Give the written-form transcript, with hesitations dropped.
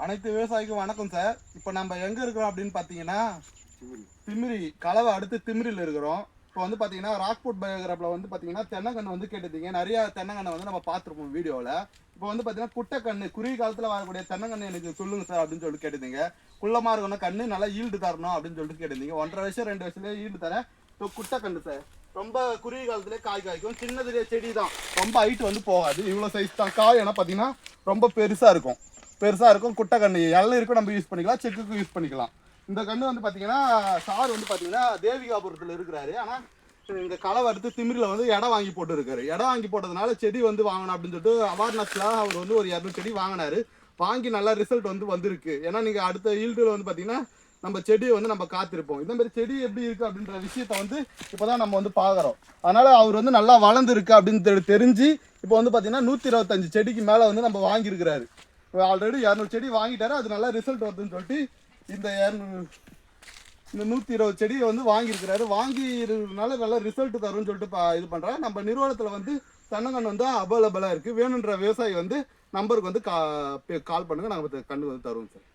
அனைத்து விவசாயிக்கும் வணக்கம் சார். இப்போ நம்ம எங்கே இருக்கிறோம் அப்படின்னு பார்த்தீங்கன்னா திமிரி கலவை அடுத்து திமிரியில் இருக்கிறோம். இப்போ வந்து பார்த்தீங்கன்னா ராக்போர்ட் பயோகிராஃபில் வந்து பார்த்தீங்கன்னா தென்னங்கன்று வந்து கேட்டுட்டீங்க. நிறையா தென்னங்கன்று வந்து நம்ம பார்த்துருப்போம் வீடியோவில். இப்போ வந்து பார்த்தீங்கன்னா குட்டைக்கண்ணு குறுகிய காலத்தில் வரக்கூடிய தென்னங்கன்று எனக்கு சொல்லுங்க சார் அப்படின்னு சொல்லிட்டு கேட்டுருந்தீங்க. குள்ளமாக இருக்கணும் கண்ணு நல்லா ஈல்டு தரணும் அப்படின்னு சொல்லிட்டு கேட்டிருந்தீங்க. 1.5 வருஷம் 2 வருஷத்துலேயே ஈல்டு தரேன். இப்போ குட்டைக்கண்ணு சார் ரொம்ப குறுகிய காலத்துலேயே காய் காய்க்கும். சின்னதுலேயே செடி தான், ரொம்ப ஹைட் வந்து போகாது. இவ்வளோ சைஸ் தான் காய். ஏன்னா பார்த்தீங்கன்னா ரொம்ப பெருசாக இருக்கும். குட்டை கண்ணு எல்லாம் இருக்கும். நம்ம யூஸ் பண்ணிக்கலாம், செக்குக்கு யூஸ் பண்ணிக்கலாம். இந்த கண்ணு வந்து பார்த்தீங்கன்னா சார் வந்து பார்த்தீங்கன்னா தேவிகாபுரத்தில் இருக்கிறாரு. ஆனால் இந்த களை அடுத்து திமிரில் வந்து இடம் வாங்கி போட்டு இருக்காரு. இடம் வாங்கி போட்டதுனால செடி வந்து வாங்கணும் அப்படின்னு சொல்லிட்டு அவேர்னஸில் அவர் வந்து ஒரு 200 செடி வாங்கினாரு. வாங்கி நல்லா ரிசல்ட் வந்து வந்திருக்கு. ஏன்னா நீங்கள் அடுத்த ஈல்டில் வந்து பார்த்தீங்கன்னா நம்ம செடியை வந்து நம்ம காத்திருப்போம். இந்த மாதிரி செடி எப்படி இருக்குது அப்படின்ற விஷயத்த வந்து இப்போ தான் நம்ம வந்து பார்க்குறோம். அதனால் அவர் வந்து நல்லா வளர்ந்துருக்கு அப்படின்னு தெரிஞ்சு இப்போ வந்து பார்த்தீங்கன்னா 125 செடிக்கு மேலே வந்து நம்ம வாங்கியிருக்கிறாரு. ஆல்ரெடி 200 செடி வாங்கிட்டாரு. அது நல்லா ரிசல்ட் வருதுன்னு சொல்லிட்டு இந்த 120 செடியை வந்து வாங்கியிருக்கிறாரு. வாங்கினால நல்லா ரிசல்ட் தரும்னு சொல்லிட்டு இது பண்ணுறாரு. நம்ம நிறுவனத்தில் வந்து தென்னங்கன்று வந்து அவைலபிளாக இருக்குது. வேணுன்ற விவசாயி வந்து நம்பருக்கு வந்து கால் பண்ணுங்கள், நாங்கள் கன்று வந்து தருவோம் சார்.